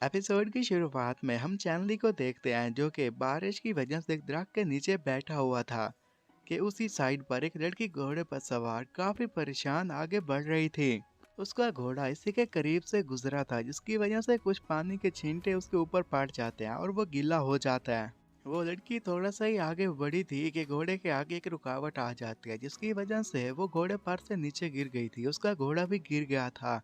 Episode की शुरुआत में हम चैनली को देखते हैं जो कि बारिश की वजह से एक दरख्त के नीचे बैठा हुआ था कि उसी साइड पर एक लड़की घोड़े पर सवार काफी परेशान आगे बढ़ रही थी। उसका घोड़ा इसी के करीब से गुजरा था जिसकी वजह से कुछ पानी के छींटे उसके ऊपर पड़ जाते हैं और वो गीला हो जाता है। वो लड़की थोड़ा सा ही आगे बढ़ी थी कि घोड़े के आगे एक रुकावट आ जाती है जिसकी वजह से वो घोड़े पर से नीचे गिर गई थी। उसका घोड़ा भी गिर गया था।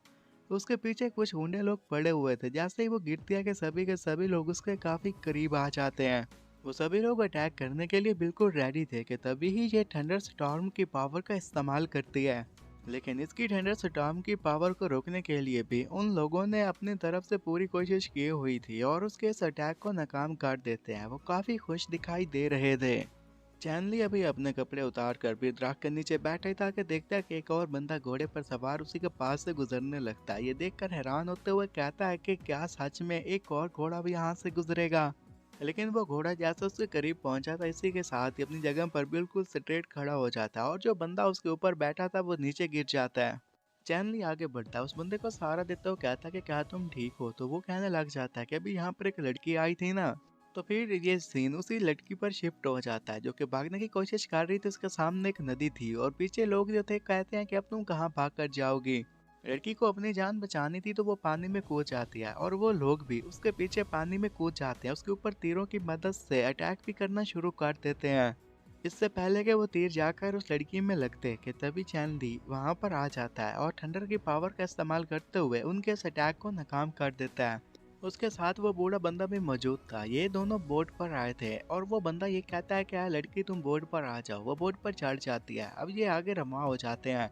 उसके पीछे कुछ गुंडे लोग पड़े हुए थे। जैसे ही वो गिरती है कि सभी के सभी लोग उसके काफी करीब आ जाते हैं। वो सभी लोग अटैक करने के लिए बिल्कुल रेडी थे कि तभी ही ये थंडर स्टॉर्म की पावर का इस्तेमाल करती है। लेकिन इसकी थंडर स्टॉर्म की पावर को रोकने के लिए भी उन लोगों ने अपनी तरफ से पूरी कोशिश की हुई थी और उसके इस अटैक को नाकाम कर देते हैं। वो काफी खुश दिखाई दे रहे थे। चैनली अभी अपने कपड़े उतार कर भी दरख्त के नीचे बैठा ही था कि देखता है कि एक और बंदा घोड़े पर सवार उसी के पास से गुजरने लगता है। ये देखकर हैरान होते हुए कहता है कि क्या सच में एक और घोड़ा भी यहाँ से गुजरेगा। लेकिन वो घोड़ा जैसे उसके करीब पहुंचा था इसी के साथ ही अपनी जगह पर बिल्कुल स्ट्रेट खड़ा हो जाता है और जो बंदा उसके ऊपर बैठा था वो नीचे गिर जाता है। चैनली आगे बढ़ता है, उस बंदे को सहारा देता हुआ कहता है कि क्या तुम ठीक हो। तो वो कहने लग जाता है कि अभी यहाँ पर एक लड़की आई थी ना। तो फिर ये सीन उसी लड़की पर शिफ्ट हो जाता है जो कि भागने की कोशिश कर रही थी। उसके सामने एक नदी थी और पीछे लोग जो थे कहते हैं कि अब तुम कहाँ भाग कर जाओगी। लड़की को अपनी जान बचानी थी तो वो पानी में कूद जाती है और वो लोग भी उसके पीछे पानी में कूद जाते हैं। उसके ऊपर तीरों की मदद से अटैक भी करना शुरू कर देते हैं। इससे पहले कि वो तीर जाकर उस लड़की में लगते कि तभी चैनली वहां पर आ जाता है और थंडर की पावर का इस्तेमाल करते हुए उनके इस अटैक को नाकाम कर देता है। उसके साथ वो बूढ़ा बंदा भी मौजूद था। ये दोनों बोट पर आए थे और वो बंदा ये कहता है कि यार लड़की तुम बोट पर आ जाओ। वो बोट पर चढ़ जाती है। अब ये आगे रवा हो जाते हैं।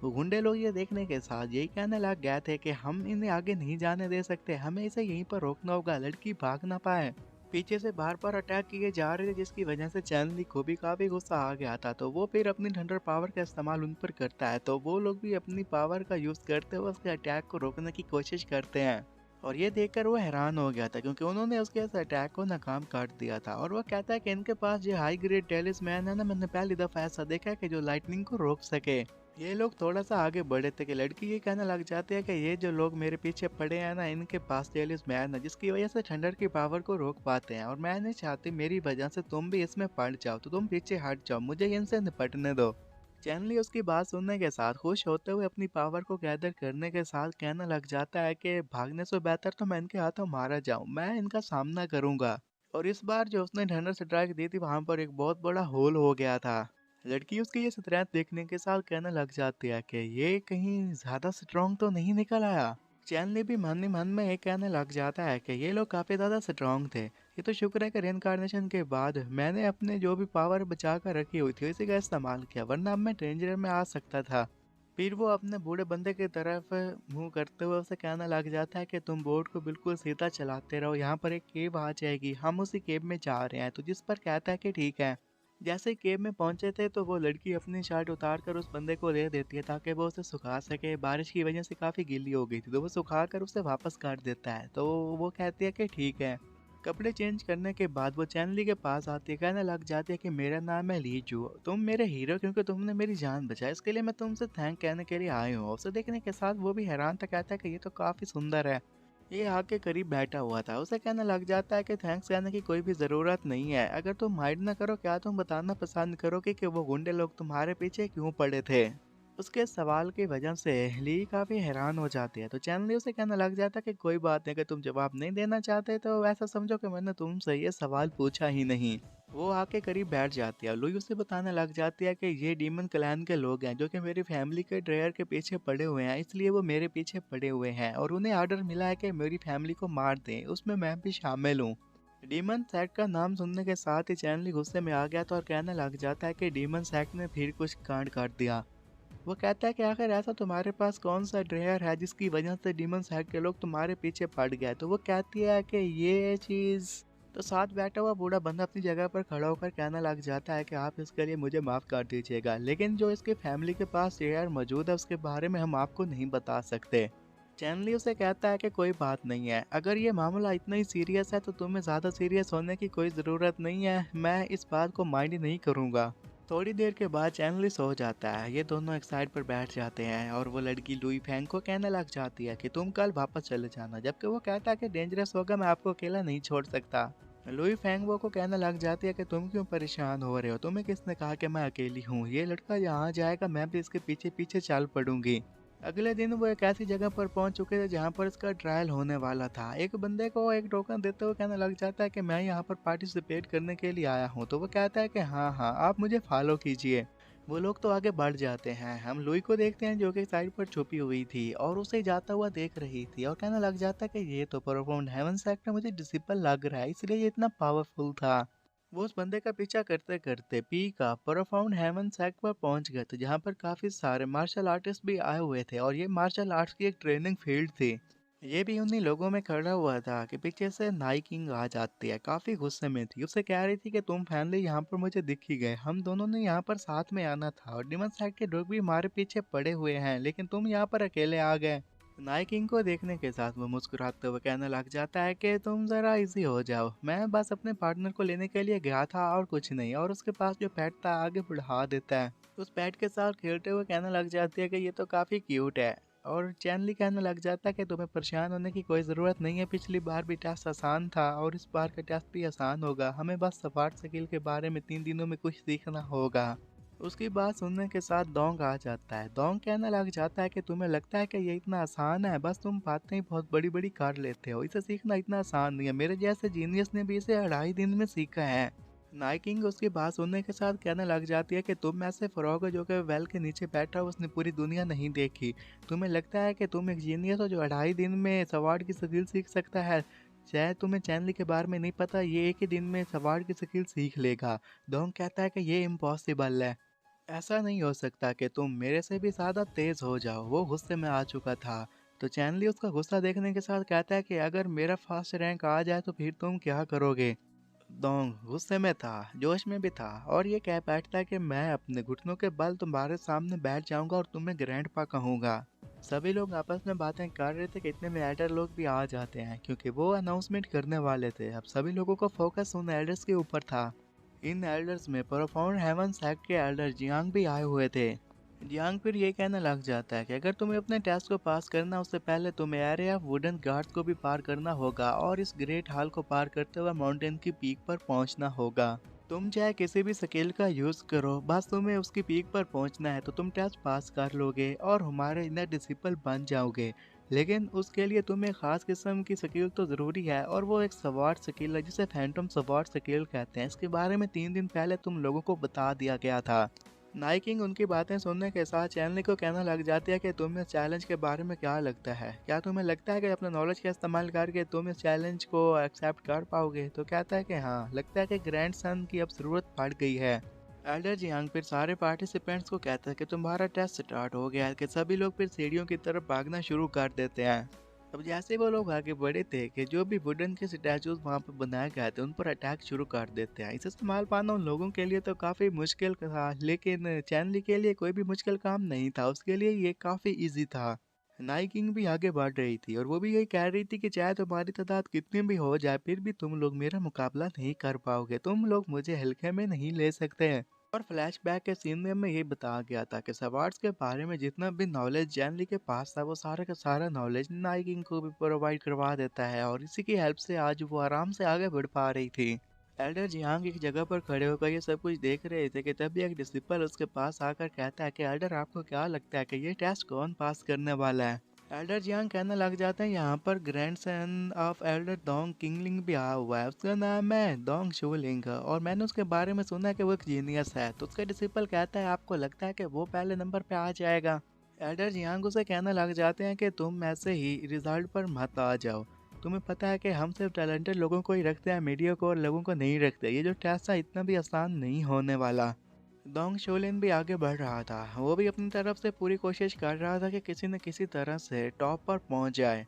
वो गुंडे लोग ये देखने के साथ यही कहने लग गए थे कि हम इन्हें आगे नहीं जाने दे सकते, हमें इसे यहीं पर रोकना होगा, लड़की भाग ना पाए। पीछे से बार बार अटैक किए जा रहे थे जिसकी वजह से चैनली को भी काफी गुस्सा आ गया था। तो वो फिर अपनी थंडर पावर का इस्तेमाल उन पर करता है। तो वो लोग भी अपनी पावर का यूज करते हुए उसके अटैक को रोकने की कोशिश करते हैं। और ये देखकर वो हैरान हो गया था क्योंकि उन्होंने उसके इस अटैक को नाकाम कर दिया था। और वो कहता है कि इनके पास जो हाई ग्रेड टेलिस्मैन है ना, मैंने पहली दफा ऐसा देखा है कि जो लाइटनिंग को रोक सके। ये लोग थोड़ा सा आगे बढ़े थे कि लड़की ये कहने लग जाते हैं कि ये जो लोग मेरे पीछे पड़े हैं ना, इनके पास टेलिस्मैन है जिसकी वजह से थंडर की पावर को रोक पाते हैं और मैं नहीं चाहती मेरी वजह से तुम भी इसमें पड़ जाओ। तो तुम पीछे हट जाओ, मुझे इनसे निपटने दो। चैनली उसकी बात सुनने के साथ खुश होते हुए अपनी पावर को गैदर करने के साथ कहने लग जाता है कि भागने से बेहतर तो मैं इनके हाथों मारा जाऊं, मैं इनका सामना करूंगा। और इस बार जो उसने थंडर स्ट्राइक दी थी वहां पर एक बहुत बड़ा होल हो गया था। लड़की उसकी ये स्ट्रेंथ देखने के साथ कहने लग जाती है कि ये कहीं ज्यादा स्ट्रांग तो नहीं निकल आया। चैनली भी मन ही मन में ये कहने लग जाता है कि ये लोग काफी ज्यादा स्ट्रांग थे। ये तो शुक्र है कि रेनकार्नेशन के बाद मैंने अपने जो भी पावर बचा कर रखी हुई थी इसी का इस्तेमाल किया, वरना अब मैं डेंजर में आ सकता था। फिर वो अपने बूढ़े बंदे की तरफ मुंह करते हुए उसे कहने लग जाता है कि तुम बोट को बिल्कुल सीधा चलाते रहो, यहाँ पर एक केव आ जाएगी, हम उसी केव में जा रहे हैं। तो जिस पर कहता है कि ठीक है। जैसे ही केव में पहुंचे थे तो वो लड़की अपनी शर्ट उतार कर उस बंदे को दे देती है ताकि वो उसे सुखा सके। बारिश की वजह से काफी गीली हो गई थी तो वो सुखा कर उसे वापस काट देता है। तो वो कहती है कि ठीक है। कपड़े चेंज करने के बाद वो चैनली के पास आती है, कहने लग जाती है कि मेरा नाम है लीजू, तुम मेरे हीरो क्योंकि तुमने मेरी जान बचाई, इसके लिए मैं तुमसे थैंक कहने के लिए आई हूँ। उसे देखने के साथ वो भी हैरान था, कहता है कि ये तो काफी सुंदर है। ये आग के करीब बैठा हुआ था। उसे कहने लग जाता है कि थैंक्स कहने की कोई भी ज़रूरत नहीं है। अगर तुम माइंड ना करो, क्या तुम बताना पसंद करोगे कि वो गुंडे लोग तुम्हारे पीछे क्यों पड़े थे। उसके सवाल की वजह से ली काफ़ी हैरान हो जाती है। तो चैनली उसे कहने लग जाता है कि कोई बात नहीं, अगर तुम जवाब नहीं देना चाहते तो ऐसा समझो कि मैंने तुमसे ये सवाल पूछा ही नहीं। वो आके करीब बैठ जाती है। लुई उसे बताने लग जाती है कि ये डीमन क्लैन के लोग हैं जो कि मेरी फैमिली के ड्रेयर के पीछे पड़े हुए हैं, इसलिए वो मेरे पीछे पड़े हुए हैं और उन्हें ऑर्डर मिला है कि मेरी फैमिली को मार दें, उसमें मैं भी शामिल हूँ। डीमन सैक का नाम सुनने के साथ ही चैनली गुस्से में आ गया था और कहने लग जाता है कि डीमन सैक ने फिर कुछ कांड कर दिया। वो कहता है कि आखिर ऐसा तुम्हारे पास कौन सा ड्रेयर है जिसकी वजह से डीमन सैक के लोग तुम्हारे पीछे पड़ गए। तो वो कहती है कि ये चीज़। तो साथ बैठा हुआ बूढ़ा बंदा अपनी जगह पर खड़ा होकर कहने लग जाता है कि आप इसके लिए मुझे माफ़ कर दीजिएगा, लेकिन जो इसके फैमिली के पास ड्रेयर मौजूद है उसके बारे में हम आपको नहीं बता सकते। चैनली उसे कहता है कि कोई बात नहीं है, अगर ये मामला इतना ही सीरियस है तो तुम्हें ज़्यादा सीरियस होने की कोई ज़रूरत नहीं है, मैं इस बात को माइंड नहीं करूँगा। थोड़ी देर के बाद चैनली सो जाता है। ये दोनों एक साइड पर बैठ जाते हैं और वो लड़की लुई फैंग को कहने लग जाती है कि तुम कल वापस चले जाना, जबकि वो कहता है कि डेंजरस होगा, मैं आपको अकेला नहीं छोड़ सकता। लुई फैंग वो को कहने लग जाती है कि तुम क्यों परेशान हो रहे हो, तुम्हें किसने कहा कि मैं अकेली हूँ, ये लड़का यहाँ जाएगा मैं भी इसके पीछे पीछे चल पड़ूंगी। अगले दिन वो एक ऐसी जगह पर पहुंच चुके थे जहां पर इसका ट्रायल होने वाला था। एक बंदे को एक टोकन देते हुए कहने लग जाता है कि मैं यहाँ पर पार्टिसिपेट करने के लिए आया हूँ। तो वो कहता है कि हाँ हाँ आप मुझे फॉलो कीजिए। वो लोग तो आगे बढ़ जाते हैं। हम लुई को देखते हैं जो कि साइड पर छुपी हुई थी और उसे जाता हुआ देख रही थी और कहने लग जाता है कि ये तो परफॉर्म हेवन सेक्टर मुझे डिसिपल लग रहा है, इसलिए ये इतना पावरफुल था। वो उस बंदे का पीछा करते करते पी का परफाउंड हेवन सेक्ट पर पहुंच गए थे जहां पर काफी सारे मार्शल आर्टिस्ट भी आए हुए थे और ये मार्शल आर्ट्स की एक ट्रेनिंग फील्ड थी। ये भी उन्हीं लोगों में खड़ा हुआ था कि पीछे से नाई किंग आ जाती है, काफी गुस्से में थी। उससे कह रही थी कि तुम फैमिली यहाँ पर मुझे दिख ही गए, हम दोनों ने यहाँ पर साथ में आना था और डिमन साइड के लोग भी हमारे पीछे पड़े हुए हैं, लेकिन तुम यहाँ पर अकेले आ गए। नाइट किंग को देखने के साथ वो मुस्कुराते हुए कहने लग जाता है कि तुम जरा इजी हो जाओ, मैं बस अपने पार्टनर को लेने के लिए गया था और कुछ नहीं। और उसके पास जो पेट था आगे बढ़ा देता है। उस पेट के साथ खेलते हुए कहने लग जाती है कि ये तो काफी क्यूट है। और चैनली कहने लग जाता है कि तुम्हें परेशान होने की कोई ज़रूरत नहीं है, पिछली बार भी टेस्ट आसान था और इस बार का टेस्ट भी आसान होगा, हमें बस सपाट स्किल के बारे में 3 दिनों में कुछ सीखना होगा। उसकी बात सुनने के साथ डोंग आ जाता है। डोंग कहने लग जाता है कि तुम्हें लगता है कि ये इतना आसान है, बस तुम बातें ही बहुत बड़ी बड़ी कर लेते हो, इसे सीखना इतना आसान नहीं है, मेरे जैसे जीनियस ने भी इसे 2.5 दिन में सीखा है। नाइकिंग उसकी बात सुनने के साथ कहने लग जाती है कि तुम ऐसे फ्रॉग हो जो कि वेल के नीचे बैठा हो, उसने पूरी दुनिया नहीं देखी। तुम्हें लगता है कि तुम एक जीनियस हो जो 2.5 दिन में सवार की स्किल सीख सकता है। शायद तुम्हें चैनली के बारे में नहीं पता, ये एक ही दिन में सवार की स्किल सीख लेगा। डोंग कहता है कि ये इम्पॉसिबल है, ऐसा नहीं हो सकता कि तुम मेरे से भी ज़्यादा तेज़ हो जाओ। वो गुस्से में आ चुका था। तो चैनली उसका गुस्सा देखने के साथ कहता है कि अगर मेरा फर्स्ट रैंक आ जाए तो फिर तुम क्या करोगे। डोंग गुस्से में था, जोश में भी था और ये कह बैठता है कि मैं अपने घुटनों के बल तुम्हारे सामने बैठ जाऊंगा और तुम्हें ग्रैंडपा कहूंगा। सभी लोग आपस में बातें कर रहे थे कि इतने में एल्डर लोग भी आ जाते हैं क्योंकि वो अनाउंसमेंट करने वाले थे। अब सभी लोगों को फोकस उन एल्डर्स के ऊपर था। इन एल्डर्स में प्रोफाउंड हेवन सेक्ट के एल्डर जियांग भी आए हुए थे। जियांग फिर ये कहने लग जाता है कि अगर तुम्हें अपने टेस्ट को पास करना उससे पहले तुम्हें एरिया ऑफ वुडन गार्ड्स को भी पार करना होगा और इस ग्रेट हॉल को पार करते हुए माउंटेन की पीक पर पहुंचना होगा। तुम चाहे किसी भी स्किल का यूज करो, बस तुम्हें उसकी पीक पर पहुंचना है तो तुम टेस्ट पास कर लोगे और हमारे इनर डिसिपल बन जाओगे। लेकिन उसके लिए तुम्हें खास किस्म की स्किल तो ज़रूरी है और वो एक स्वॉर्ड स्किल है जिसे फैंटम स्वॉर्ड स्किल कहते हैं। इसके बारे में 3 दिन पहले तुम लोगों को बता दिया गया था। नाइकिंग उनकी बातें सुनने के साथ चैनली को कहने लग जाती है कि तुम्हें इस चैलेंज के बारे में क्या लगता है, क्या तुम्हें लगता है कि अपने नॉलेज का इस्तेमाल करके तुम इस चैलेंज को एक्सेप्ट कर पाओगे। तो कहता है कि हाँ, लगता है कि ग्रैंड सन की अब ज़रूरत पड़ गई है। एल्डर जियांग फिर सारे पार्टिसिपेंट्स को कहता है कि तुम्हारा टेस्ट स्टार्ट हो गया है, कि सभी लोग फिर सीढ़ियों की तरफ भागना शुरू कर देते हैं। अब जैसे वो लोग आगे बढ़े थे कि जो भी वुडन के स्टैचूज वहां पर बनाए गए थे उन पर अटैक शुरू कर देते हैं। इसे इस्तेमाल पाना उन लोगों के लिए तो काफ़ी मुश्किल था, लेकिन चैनली के लिए कोई भी मुश्किल काम नहीं था, उसके लिए ये काफ़ी इजी था। नाई किंग भी आगे बढ़ रही थी और वो भी यही कह रही थी कि चाहे तुम्हारी तादाद कितनी भी हो जाए फिर भी तुम लोग मेरा मुकाबला नहीं कर पाओगे, तुम लोग मुझे हल्के में नहीं ले सकते हैं। और फ्लैशबैक के सीन में हमें ये बताया गया था कि सवार्ड्स के बारे में जितना भी नॉलेज जैनली के पास था वो सारा का सारा नॉलेज नाइट किंग को भी प्रोवाइड करवा देता है और इसी की हेल्प से आज वो आराम से आगे बढ़ पा रही थी। एल्डर जियांग एक जगह पर खड़े होकर ये सब कुछ देख रहे थे कि तभी एक डिसिपल उसके पास आकर कहता है कि एल्डर आपको क्या लगता है कि ये टेस्ट कौन पास करने वाला है। एल्डर जियांग कहने लग जाते हैं यहाँ पर grandson of elder Dong Kingling भी आया हुआ है, उसका नाम है डोंग शूलिंग और मैंने उसके बारे में सुना है कि वो एक जीनियस है। तो उसका डिसिपल कहता है आपको लगता है कि वो पहले नंबर पे आ जाएगा। एल्डर जियांग उसे कहने लग जाते हैं कि तुम ऐसे ही रिजल्ट पर मत आ जाओ, तुम्हें पता है कि हम सिर्फ टैलेंटेड लोगों को ही रखते हैं, मीडिया को और लोगों को नहीं रखते, ये जो टेस्ट है इतना भी आसान नहीं होने वाला। डोंग शोलिन भी आगे बढ़ रहा था, वो भी अपनी तरफ से पूरी कोशिश कर रहा था कि किसी न किसी तरह से टॉप पर पहुंच जाए।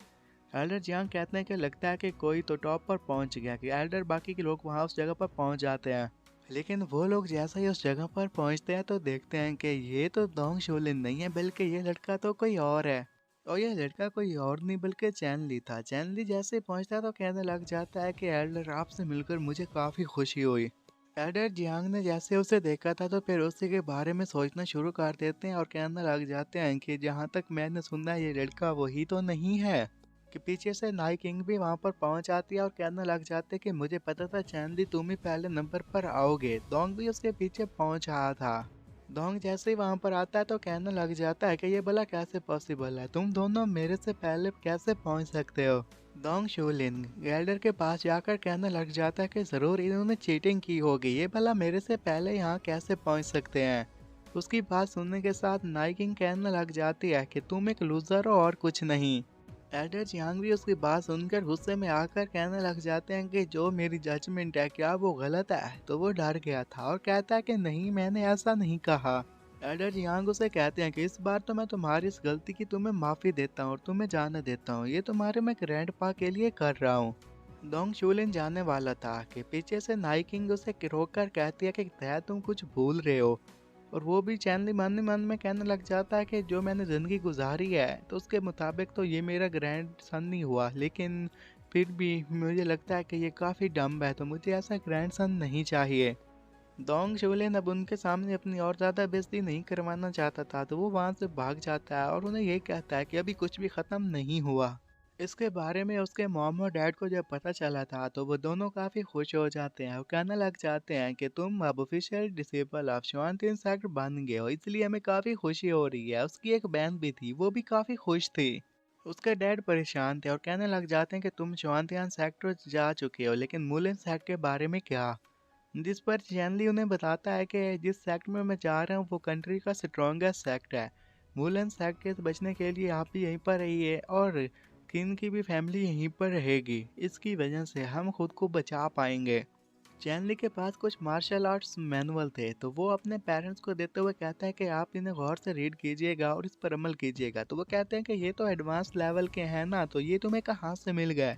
एल्डर जियांग कहते हैं कि लगता है कि कोई तो टॉप पर पहुंच गया, कि एल्डर बाकी के लोग वहां उस जगह पर पहुंच जाते हैं। लेकिन वो लोग जैसा ही उस जगह पर पहुंचते हैं तो देखते हैं कि ये तो डोंग शोलिन नहीं है, बल्कि ये लड़का तो कोई और है। और ये लड़का कोई और नहीं बल्कि चैनली था। चैनली जैसे ही पहुंचता है तो कहने लग जाता है कि एल्डर आपसे मिलकर मुझे काफ़ी खुशी हुई। एडर जियांग ने जैसे उसे देखा था तो फिर उसी के बारे में सोचना शुरू कर देते हैं और कहने लग जाते हैं कि जहाँ तक मैंने सुना है ये लड़का वही तो नहीं है। कि पीछे से नाई किंग भी वहाँ पर पहुँच आती है और कहने लग जाते हैं कि मुझे पता था चैनली तुम ही पहले नंबर पर आओगे। डोंग भी उसके पीछे पहुँच रहा था। डोंग जैसे ही वहाँ पर आता है तो कहने लग जाता है कि ये भला कैसे पॉसिबल है, तुम दोनों मेरे से पहले कैसे पहुँच सकते हो। डोंग शोलिन गैल्डर के पास जाकर कहने लग जाता है कि ज़रूर इन्होंने चीटिंग की होगी, ये भला मेरे से पहले यहाँ कैसे पहुँच सकते हैं। उसकी बात सुनने के साथ नाइकिंग कहने लग जाती है कि तुम एक लूज़र हो और कुछ नहीं। एडर जियांग भी उसकी बात सुनकर गुस्से में आकर कहने लग जाते हैं कि जो मेरी जजमेंट है क्या वो गलत है। तो वो डर गया था और कहता है कि नहीं, मैंने ऐसा नहीं कहा। एडर जियांग उसे कहते हैं कि इस बार तो मैं तुम्हारी इस गलती की तुम्हें माफ़ी देता हूँ और तुम्हें जाने देता हूँ, ये तुम्हारे मैं ग्रैंडपा के लिए कर रहा हूँ। डोंग शूलिन जाने वाला था कि पीछे से नाइकिंग उसे रोक कर कहती है कि दया तुम कुछ भूल रहे हो। और वो भी चैनली मन ही मन में कहने लग जाता है कि जो मैंने ज़िंदगी गुजारी है तो उसके मुताबिक तो ये मेरा ग्रैंड सन नहीं हुआ, लेकिन फिर भी मुझे लगता है कि ये काफ़ी डम्ब है, तो मुझे ऐसा ग्रैंड सन नहीं चाहिए। डोंग शोलेन अब उनके सामने अपनी और ज़्यादा बेइज्जती नहीं करवाना चाहता था, तो वो वहाँ से भाग जाता है और उन्हें ये कहता है कि अभी कुछ भी ख़त्म नहीं हुआ। इसके बारे में उसके मॉम और डैड को जब पता चला था तो वो दोनों काफ़ी खुश हो जाते हैं और कहने लग जाते हैं कि तुम अब official disable of Shanti sector बन गए हो, इसलिए हमें काफ़ी खुशी हो रही है। उसकी एक बहन भी थी, वो भी काफ़ी खुश थी। उसके डैड परेशान थे और कहने लग जाते हैं कि तुम शांतियान सेक्टर जा चुके हो, लेकिन मूलन सेक्टर के बारे में क्या। जिस पर चैनली उन्हें बताता है कि जिस सेक्टर में मैं जा रहा हूँ वो कंट्री का स्ट्रॉन्गेस्ट सेक्टर है। मूलन सेक्टर से बचने के लिए आप भी यहीं पर रहिए और किन की भी फैमिली यहीं पर रहेगी, इसकी वजह से हम खुद को बचा पाएंगे। चैनली के पास कुछ मार्शल आर्ट्स मैनुअल थे, तो वो अपने पेरेंट्स को देते हुए कहता है कि आप इन्हें गौर से रीड कीजिएगा और इस पर अमल कीजिएगा। तो वो कहते हैं कि ये तो एडवांस लेवल के हैं ना, तो ये तुम्हें कहाँ से मिल गए।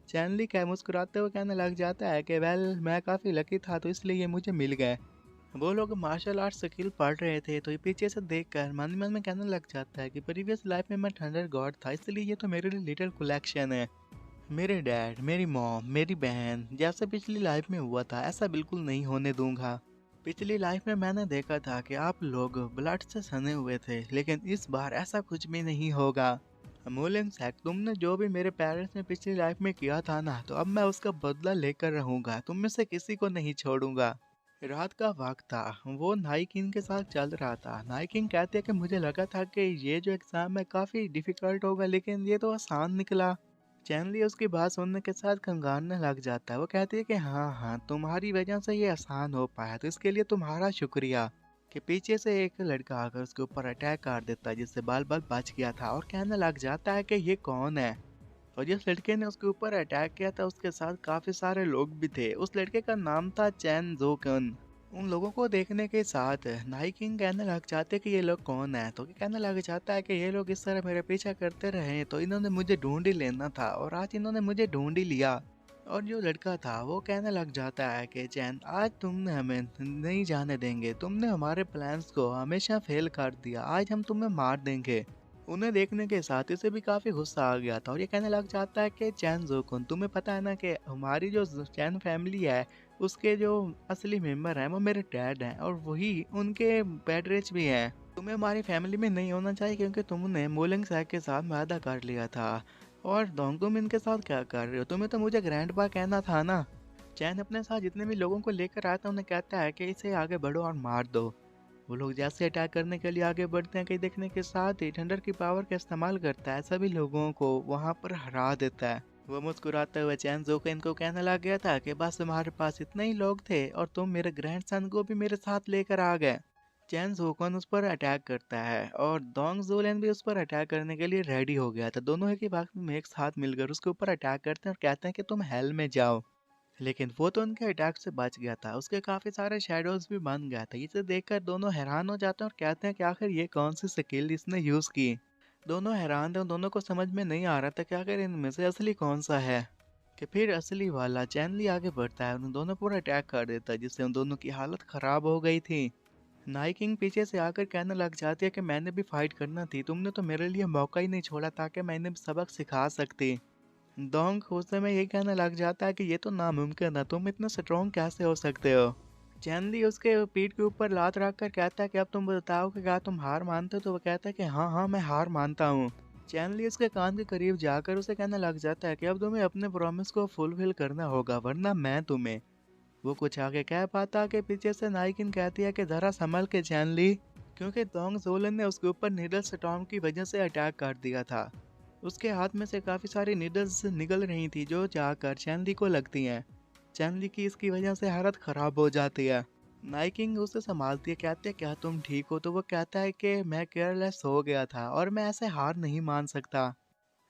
चैनली क्या मुस्कुराते हुए कहने लग जाता है कि वेल मैं काफ़ी लकी था तो इसलिए ये मुझे मिल गए। वो लोग मार्शल आर्ट स्किल पढ़ रहे थे तो ये पीछे से देखकर मन ही मन में कहने लग जाता है कि प्रीवियस लाइफ में मैं थंडर गॉड था, इसलिए ये तो मेरे लिए लिटिल कलेक्शन है। मेरे डैड, मेरी मॉम, मेरी बहन जैसे पिछली लाइफ में हुआ था ऐसा बिल्कुल नहीं होने दूंगा। पिछली लाइफ में मैंने देखा था कि आप लोग ब्लड से सने हुए थे, लेकिन इस बार ऐसा कुछ भी नहीं होगा। अमूल्यन सैक, तुमने जो भी मेरे पेरेंट्स ने पिछली लाइफ में किया था ना, तो अब मैं उसका बदला लेकर रहूंगा, तुम में से किसी को नहीं छोड़ूंगा। रात का वक्त था, वो नाइकिन के साथ चल रहा था। नाइकिन कहते हैं कि मुझे लगा था कि ये जो एग्ज़ाम है काफ़ी डिफ़िकल्ट होगा, लेकिन ये तो आसान निकला। चैनली उसकी बात सुनने के साथ कंगालने लग जाता है। वो कहती है कि हाँ हाँ, तुम्हारी वजह से ये आसान हो पाया, तो इसके लिए तुम्हारा शुक्रिया। कि पीछे से एक लड़का आकर उसके ऊपर अटैक कर देता है, जिससे बाल बाल बच गया था और कहने लग जाता है कि ये कौन है। और जिस लड़के ने उसके ऊपर अटैक किया था उसके साथ काफ़ी सारे लोग भी थे। उस लड़के का नाम था चैन जोकन। उन लोगों को देखने के साथ नाई किंग कहने लग जाते कि ये लोग कौन है। तो ये कहने लग जाता है कि ये लोग इस तरह मेरे पीछा करते रहे तो इन्होंने मुझे ढूंढ ही लेना था और आज इन्होंने मुझे ढूंढ ही लिया। और जो लड़का था वो कहने लग जाता है कि चैन, आज तुमने हमें नहीं जाने देंगे, तुमने हमारे प्लान्स को हमेशा फेल कर दिया, आज हम तुम्हें मार देंगे। उन्हें देखने के साथ इसे भी काफ़ी गुस्सा आ गया था और ये कहने लग जाता है कि चैन जोकुन, तुम्हें पता है ना कि हमारी जो चैन फैमिली है उसके जो असली मेंबर हैं वो मेरे डैड हैं और वही उनके पेडरेच भी हैं। तुम्हें हमारी फैमिली में नहीं होना चाहिए क्योंकि तुमने मोलिंग सैक के साथ वादा कर लिया था। और डोंग, तुम इनके साथ क्या कर रहे हो, तुम्हें तो मुझे ग्रैंडपा कहना था ना। चैन अपने साथ जितने भी लोगों को लेकर आता है उन्हें कहता है कि इसे आगे बढ़ो और मार दो। वो लोग जैसे अटैक करने के लिए आगे बढ़ते हैं कि देखने के साथ ही थंडर की पावर का इस्तेमाल करता है, सभी लोगों को वहां पर हरा देता है। वो मुस्कुराते हुए चैन जोकेन को कहने लग गया था कि बस तुम्हारे पास इतने ही लोग थे और तुम मेरे ग्रैंडसन को भी मेरे साथ लेकर आ गए। चैन जोकन उस पर अटैक करता है और डोंग जोलेन भी उस पर अटैक करने के लिए रेडी हो गया था। दोनों एक ही वक्त में एक साथ मिलकर उसके ऊपर अटैक करते हैं और कहते हैं कि तुम हेल में जाओ। लेकिन वो तो उनके अटैक से बच गया था, उसके काफ़ी सारे शैडोज भी बन गया था। इसे देखकर दोनों हैरान हो जाते हैं और कहते हैं कि आखिर ये कौन सी स्किल इसने यूज़ की। दोनों हैरान थे, दोनों को समझ में नहीं आ रहा था कि आखिर इनमें से असली कौन सा है। कि फिर असली वाला चैनली आगे बढ़ता है, उन दोनों पर अटैक कर देता है, जिससे उन दोनों की हालत ख़राब हो गई थी। नाई किंग पीछे से आकर कहने लग जाती है कि मैंने भी फाइट करना थी, तुमने तो मेरे लिए मौका ही नहीं छोड़ा ताकि मैंने भी सबक सिखा सकती। डोंग उस समय ये कहने लग जाता है कि ये तो नामुमकिन है, तुम इतने स्ट्रॉन्ग कैसे हो सकते हो। चैनली उसके पीठ के ऊपर लात रख कर कहता है कि अब तुम बताओ कि क्या तुम हार मानते हो, तो वो कहता है कि हाँ हाँ मैं हार मानता हूँ। चैनली उसके कान के करीब जाकर उसे कहने लग जाता है कि अब तुम्हें अपने प्रॉमिस को फुलफिल करना होगा वरना मैं तुम्हें। वो कुछ आगे कह पाता कि पीछे से नाइकिन कहती है कि जरा संभल के चैनली, क्योंकि दोंग सोलन ने उसके ऊपर नीडल स्टॉर्म की वजह से अटैक कर दिया था। उसके हाथ में से काफ़ी सारी नीडल्स निकल रही थी जो जाकर चैनली को लगती हैं। चैनली की इसकी वजह से हालत ख़राब हो जाती है। नाइकिंग उसे संभालती है, कहती है क्या तुम ठीक हो, तो वो कहता है कि मैं केयरलेस हो गया था और मैं ऐसे हार नहीं मान सकता।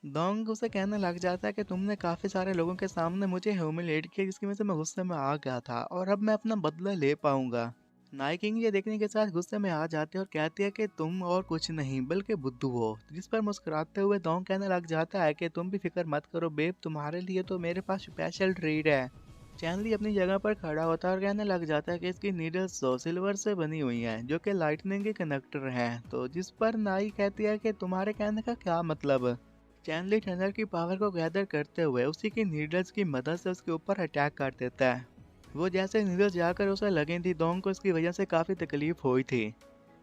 डोंग उसे कहने लग जाता है कि तुमने काफ़ी सारे लोगों के सामने मुझे ह्यूमिलेट किया जिसकी वजह से मैं गुस्से में आ गया था और अब मैं अपना बदला ले पाऊंगा। नाइकिंग ये देखने के साथ गुस्से में आ जाती है और कहती है कि तुम और कुछ नहीं बल्कि बुद्धू हो, जिस पर मुस्कुराते हुए डोंग कहने लग जाता है कि तुम भी फिक्र मत करो बेब, तुम्हारे लिए तो मेरे पास स्पेशल ट्रीट है। चैनली अपनी जगह पर खड़ा होता है और कहने लग जाता है कि इसकी नीडल्स तो सिल्वर से बनी हुई हैं जो कि लाइटनिंग के कनेक्टर हैं, तो जिस पर नाई कहती है कि तुम्हारे कहने का क्या मतलब। चैनली थंडर की पावर को गैदर करते हुए उसी की नीडल्स की मदद से उसके ऊपर अटैक कर देता है। वो जैसे नीडल्स जाकर उसे लगी थी, डोंग को इसकी वजह से काफ़ी तकलीफ हुई थी।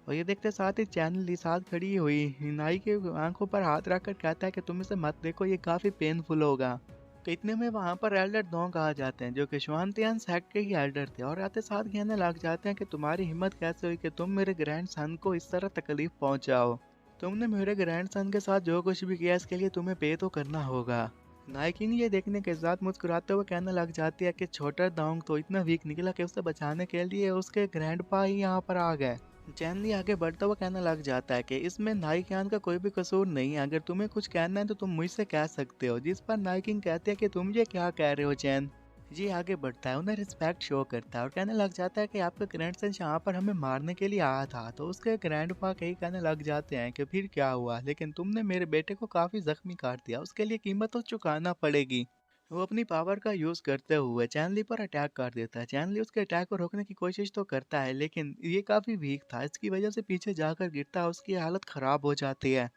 और ये देखते साथ ही चैनली साथ खड़ी हुई नाई की आंखों पर हाथ रखकर कहता है कि तुम इसे मत देखो, ये काफ़ी पेनफुल होगा। तो इतने में वहाँ पर एल्डर डोंग आ जाते हैं जो कि श्वानतियान सेक्ट के ही एल्डर थे और आते साथ कहने लग जाते हैं कि तुम्हारी हिम्मत कैसे हुई कि तुम मेरे ग्रैंड सन को इस तरह तकलीफ पहुंचाओ। तुमने मेरे ग्रैंडसन के साथ जो कुछ भी किया इसके लिए तुम्हें पे तो करना होगा। नाइकिन ये देखने के साथ मुस्कुराते हुए कहने लग जाती है कि छोटा डोंग तो इतना वीक निकला कि उसे बचाने के लिए उसके ग्रैंडपा ही यहाँ पर आ गए। चैनली आगे बढ़ता हुआ कहने लग जाता है कि इसमें नाइकिन का कोई भी कसूर नहीं है, अगर तुम्हें कुछ कहना है तो तुम मुझसे कह सकते हो। जिस पर नाइकिन कहते हैं कि तुम ये क्या कह रहे हो चैन। ये आगे बढ़ता है, उन्हें रिस्पेक्ट शो करता है और कहने लग जाता है कि आपका ग्रैंडसन यहाँ पर हमें मारने के लिए आया था। तो उसके ग्रैंडपा कहीं कहने लग जाते हैं कि फिर क्या हुआ, लेकिन तुमने मेरे बेटे को काफ़ी जख्मी कर दिया, उसके लिए कीमत तो चुकाना पड़ेगी। वो अपनी पावर का यूज़ करते हुए चैनली पर अटैक कर देता है। चैनली उसके अटैक को रोकने की कोशिश तो करता है लेकिन ये काफ़ी वीक था, इसकी वजह से पीछे जाकर गिरता है, उसकी हालत ख़राब हो जाती है।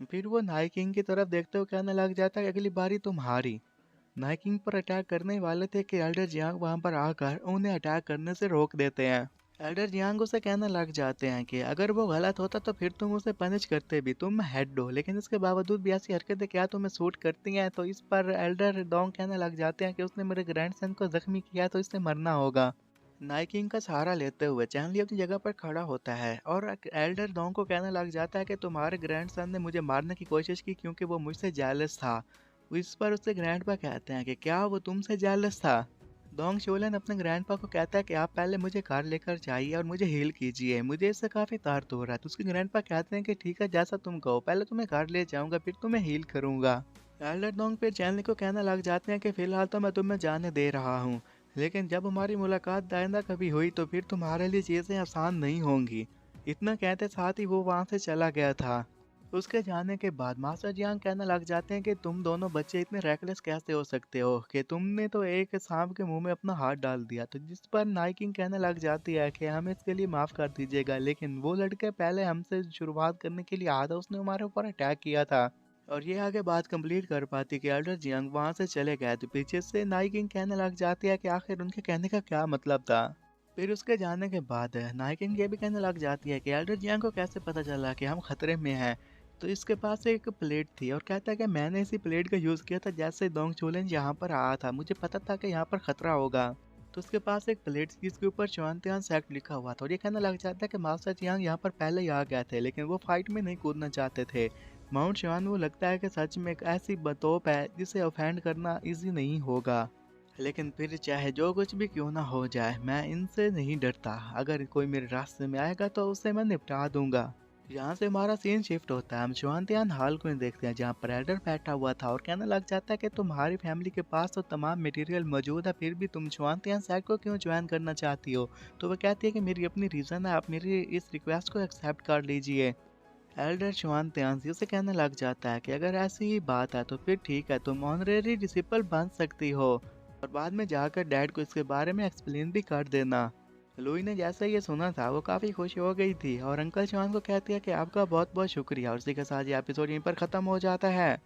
फिर वो नाइट किंग की तरफ देखते हुए कहने लग जाता है अगली बारी तुम हारी। नाइट किंग पर अटैक करने वाले थे कि एल्डर जियांग वहां पर आकर उन्हें अटैक करने से रोक देते हैं। एल्डर जियांग उसे कहने लग जाते हैं कि अगर वो गलत होता तो फिर तुम उसे पनिश करते भी, तुम हेड हो, लेकिन इसके बावजूद भी ऐसी हरकतें क्या तुम्हें सूट करती हैं। तो इस पर एल्डर डोंग कहने लग जाते हैं कि उसने मेरे ग्रैंडसन को जख्मी किया तो इससे मरना होगा। नाइट किंग का सहारा लेते हुए चैनली अपनी जगह पर खड़ा होता है और एल्डर डोंग को कहने लग जाता है कि तुम्हारे ग्रैंडसन ने मुझे मारने की कोशिश की क्योंकि वो मुझसे जेलस था। इस पर उससे ग्रैंडपा कहते हैं कि क्या वो तुमसे जेलस था। डोंग शोलन अपने ग्रैंडपा को कहता है कि आप पहले मुझे कार लेकर जाइए और मुझे हील कीजिए, मुझे इससे काफ़ी दर्द हो रहा है। तो उसके ग्रैंडपा कहते हैं कि ठीक है जैसा तुम कहो, पहले तुम्हें कार ले जाऊंगा फिर तुम्हें हील करूंगा। एल्डर डोंग फिर चैनली को कहने लग जाते हैं कि फिलहाल तो मैं तुम्हें जाने दे रहा हूँ, लेकिन जब हमारी मुलाकात आइंदा कभी हुई तो फिर तुम्हारे लिए चीज़ें आसान नहीं होंगी। इतना कहते साथ ही वो वहाँ से चला गया था। उसके जाने के बाद मास्टर जियांग कहने लग जाते हैं कि तुम दोनों बच्चे इतने रैकलेस कैसे हो सकते हो कि तुमने तो एक सांप के मुंह में अपना हाथ डाल दिया। तो जिस पर नाइकिंग कहने लग जाती है कि हमें इसके लिए माफ़ कर दीजिएगा, लेकिन वो लड़के पहले हमसे शुरुआत करने के लिए आया था, उसने हमारे ऊपर अटैक किया था। और ये आगे बात कंप्लीट कर पाती कि एल्डर जियांग वहां से चले गए तो पीछे से नाइकिंग कहने लग जाती है कि आखिर उनके कहने का क्या मतलब था। फिर उसके जाने के बाद नाइकिंग ये भी कहने लग जाती है कि एल्डर जियांग को कैसे पता चला कि हम खतरे में हैं। तो इसके पास एक प्लेट थी और कहता है कि मैंने इसी प्लेट का यूज़ किया था जैसे दोंग चोलन यहाँ पर आया था, मुझे पता था कि यहाँ पर खतरा होगा। तो उसके पास एक प्लेट थी जिसके ऊपर चुआनतियान सेक्ट लिखा हुआ था और ये कहने लग जाता है कि मास्टर चियांग यहाँ पर पहले ही आ गए थे लेकिन वो फाइट में नहीं कूदना चाहते थे। माउंट शिवान वो लगता है कि सच में एक ऐसी बतौप है जिसे ऑफेंड करना इजी नहीं होगा, लेकिन फिर चाहे जो कुछ भी क्यों ना हो जाए मैं इनसे नहीं डरता। अगर कोई मेरे रास्ते में आएगा तो उससे मैं निपटा दूंगा। यहाँ से हमारा सीन शिफ्ट होता है, हम शुआनतियान हाल को देखते हैं जहाँ पर एल्डर बैठा हुआ था और कहने लग जाता है कि तुम्हारी फैमिली के पास तो तमाम मटेरियल मौजूद है फिर भी तुम शुआनतियान सेक्ट को क्यों ज्वाइन करना चाहती हो। तो वो कहती है कि मेरी अपनी रीज़न है, आप मेरी इस रिक्वेस्ट को एक्सेप्ट कर लीजिए। एल्डर शुआनतियान उसे कहने लग जाता है कि अगर ऐसी ही बात है तो फिर ठीक है, तुम ऑनरेरी डिसिपल बन सकती हो और बाद में जाकर डैड को इसके बारे में एक्सप्लेन भी कर देना। लुई ने जैसे ये सुना था वो काफ़ी खुश हो गई थी और अंकल शॉन को कहती है कि आपका बहुत बहुत शुक्रिया। और इसी के साथ ये एपिसोड यहीं पर ख़त्म हो जाता है।